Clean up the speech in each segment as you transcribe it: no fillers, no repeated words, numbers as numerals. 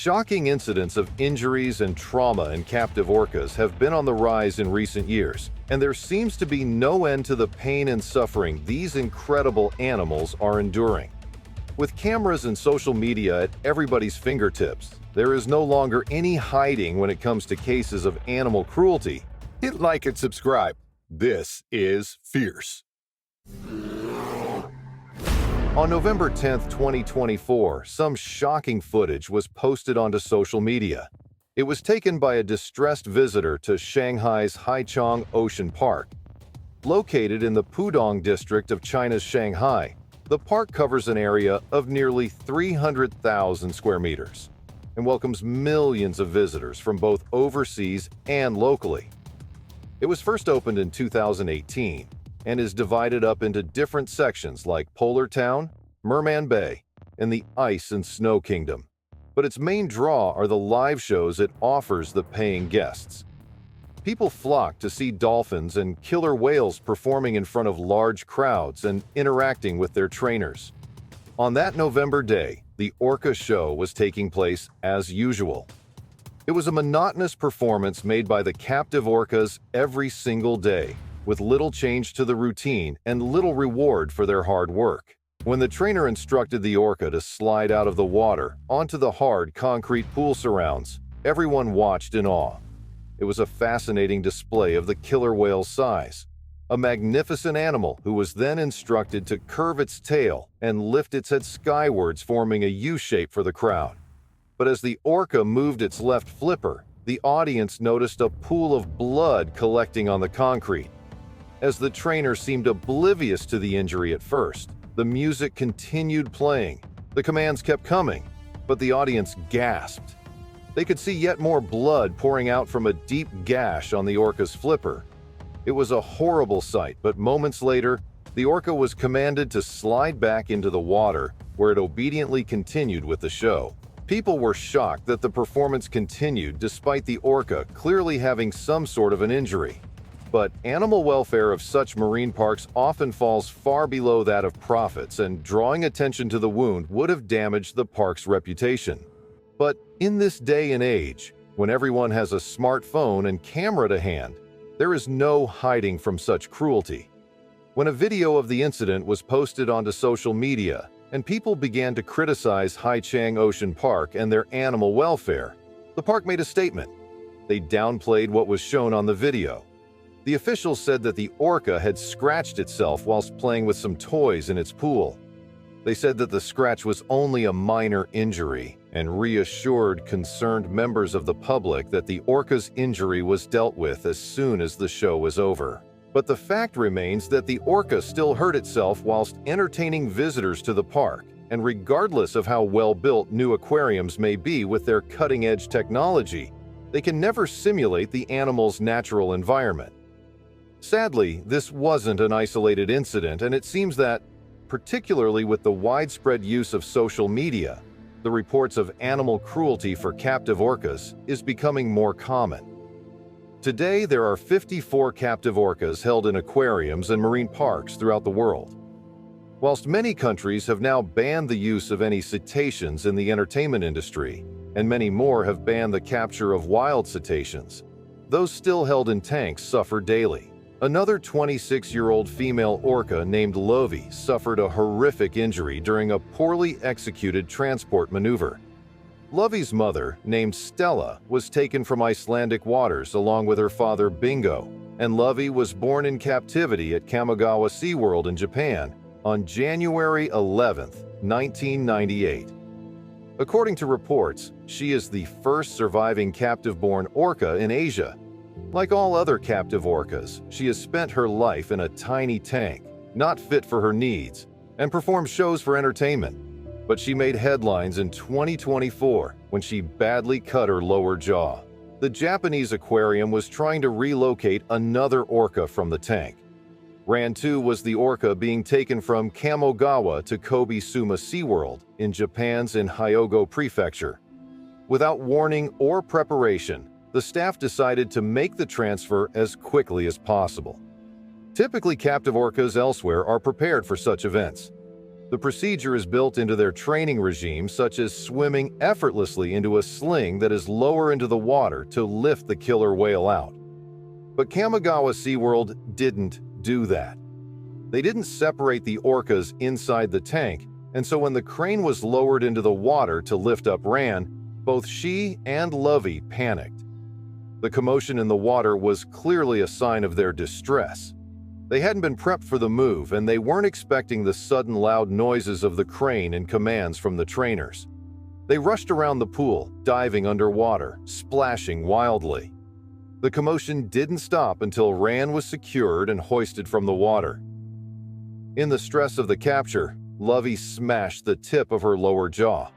Shocking incidents of injuries and trauma in captive orcas have been on the rise in recent years, and there seems to be no end to the pain and suffering these incredible animals are enduring. With cameras and social media at everybody's fingertips, there is no longer any hiding when it comes to cases of animal cruelty. Hit like and subscribe. This is Fierce. On November 10, 2024, some shocking footage was posted onto social media. It was taken by a distressed visitor to Shanghai's Haichang Ocean Park. Located in the Pudong district of China's Shanghai, the park covers an area of nearly 300,000 square meters and welcomes millions of visitors from both overseas and locally. It was first opened in 2018 and is divided up into different sections like Polar Town, Merman Bay, and the Ice and Snow Kingdom. But its main draw are the live shows it offers the paying guests. People flock to see dolphins and killer whales performing in front of large crowds and interacting with their trainers. On that November day, the Orca show was taking place as usual. It was a monotonous performance made by the captive orcas every single day, with little change to the routine and little reward for their hard work. When the trainer instructed the orca to slide out of the water onto the hard concrete pool surrounds, everyone watched in awe. It was a fascinating display of the killer whale's size, a magnificent animal who was then instructed to curve its tail and lift its head skywards, forming a U shape for the crowd. But as the orca moved its left flipper, the audience noticed a pool of blood collecting on the concrete. As the trainer seemed oblivious to the injury at first, the music continued playing. The commands kept coming, but the audience gasped. They could see yet more blood pouring out from a deep gash on the orca's flipper. It was a horrible sight, but moments later, the orca was commanded to slide back into the water, where it obediently continued with the show. People were shocked that the performance continued despite the orca clearly having some sort of an injury. But animal welfare of such marine parks often falls far below that of profits, and drawing attention to the wound would have damaged the park's reputation. But in this day and age, when everyone has a smartphone and camera to hand, there is no hiding from such cruelty. When a video of the incident was posted onto social media, and people began to criticize Haichang Ocean Park and their animal welfare, the park made a statement. They downplayed what was shown on the video. The officials said that the orca had scratched itself whilst playing with some toys in its pool. They said that the scratch was only a minor injury and reassured concerned members of the public that the orca's injury was dealt with as soon as the show was over. But the fact remains that the orca still hurt itself whilst entertaining visitors to the park, and regardless of how well-built new aquariums may be with their cutting-edge technology, they can never simulate the animal's natural environment. Sadly, this wasn't an isolated incident, and it seems that, particularly with the widespread use of social media, the reports of animal cruelty for captive orcas is becoming more common. Today, there are 54 captive orcas held in aquariums and marine parks throughout the world. Whilst many countries have now banned the use of any cetaceans in the entertainment industry, and many more have banned the capture of wild cetaceans, those still held in tanks suffer daily. Another 26-year-old female orca named Lovey suffered a horrific injury during a poorly executed transport maneuver. Lovey's mother, named Stella, was taken from Icelandic waters along with her father Bingo, and Lovey was born in captivity at Kamogawa SeaWorld in Japan on January 11, 1998. According to reports, she is the first surviving captive-born orca in Asia. Like all other captive orcas, she has spent her life in a tiny tank, not fit for her needs, and performed shows for entertainment. But she made headlines in 2024 when she badly cut her lower jaw. The Japanese aquarium was trying to relocate another orca from the tank. Ran-2 was the orca being taken from Kamogawa to Kobe-Suma SeaWorld in Japan's in Hyogo Prefecture. Without warning or preparation, the staff decided to make the transfer as quickly as possible. Typically, captive orcas elsewhere are prepared for such events. The procedure is built into their training regime, such as swimming effortlessly into a sling that is lower into the water to lift the killer whale out. But Kamigawa SeaWorld didn't do that. They didn't separate the orcas inside the tank, and so when the crane was lowered into the water to lift up Ran, both she and Lovey panicked. The commotion in the water was clearly a sign of their distress. They hadn't been prepped for the move, and they weren't expecting the sudden loud noises of the crane and commands from the trainers. They rushed around the pool, diving underwater, splashing wildly. The commotion didn't stop until Ran was secured and hoisted from the water. In the stress of the capture, Lovey smashed the tip of her lower jaw.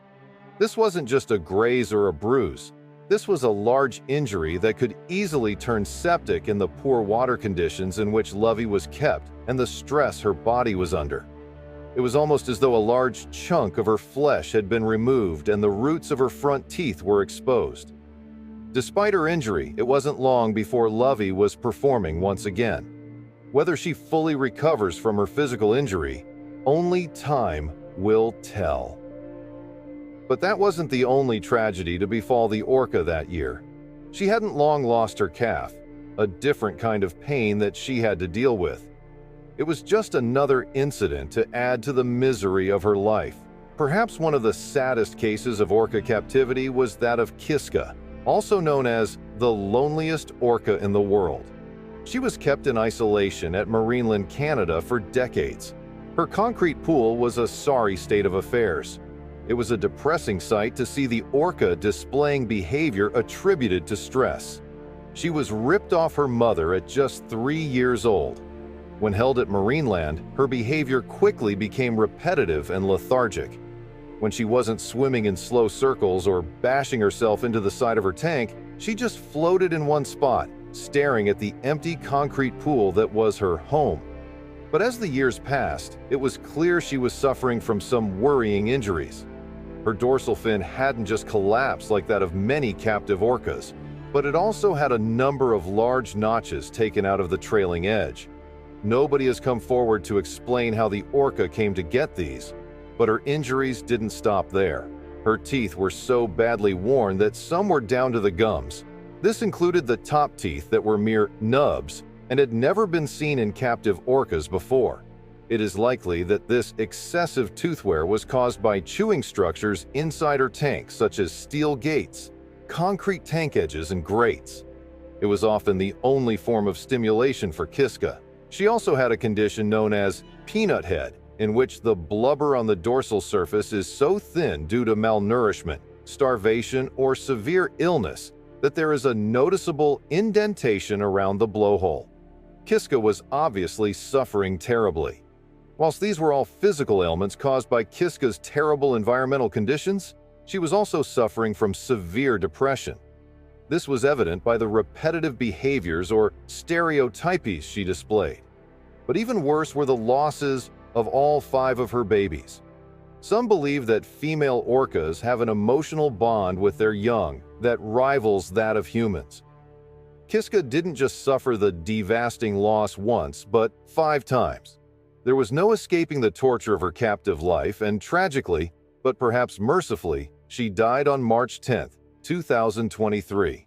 This wasn't just a graze or a bruise. This was a large injury that could easily turn septic in the poor water conditions in which Lovey was kept and the stress her body was under. It was almost as though a large chunk of her flesh had been removed and the roots of her front teeth were exposed. Despite her injury, it wasn't long before Lovey was performing once again. Whether she fully recovers from her physical injury, only time will tell. But that wasn't the only tragedy to befall the orca that year. She hadn't long lost her calf, a different kind of pain that she had to deal with. It was just another incident to add to the misery of her life. Perhaps one of the saddest cases of orca captivity was that of Kiska, also known as the loneliest orca in the world. She was kept in isolation at Marineland, Canada for decades. Her concrete pool was a sorry state of affairs. It was a depressing sight to see the orca displaying behavior attributed to stress. She was ripped off her mother at just 3 years old. When held at Marineland, her behavior quickly became repetitive and lethargic. When she wasn't swimming in slow circles or bashing herself into the side of her tank, she just floated in one spot, staring at the empty concrete pool that was her home. But as the years passed, it was clear she was suffering from some worrying injuries. Her dorsal fin hadn't just collapsed like that of many captive orcas, but it also had a number of large notches taken out of the trailing edge. Nobody has come forward to explain how the orca came to get these, but her injuries didn't stop there. Her teeth were so badly worn that some were down to the gums. This included the top teeth that were mere nubs and had never been seen in captive orcas before. It is likely that this excessive tooth wear was caused by chewing structures inside her tank, such as steel gates, concrete tank edges, and grates. It was often the only form of stimulation for Kiska. She also had a condition known as peanut head, in which the blubber on the dorsal surface is so thin due to malnourishment, starvation, or severe illness that there is a noticeable indentation around the blowhole. Kiska was obviously suffering terribly. Whilst these were all physical ailments caused by Kiska's terrible environmental conditions, she was also suffering from severe depression. This was evident by the repetitive behaviors or stereotypies she displayed. But even worse were the losses of all 5 of her babies. Some believe that female orcas have an emotional bond with their young that rivals that of humans. Kiska didn't just suffer the devastating loss once, but 5 times. There was no escaping the torture of her captive life, and tragically, but perhaps mercifully, she died on March 10, 2023.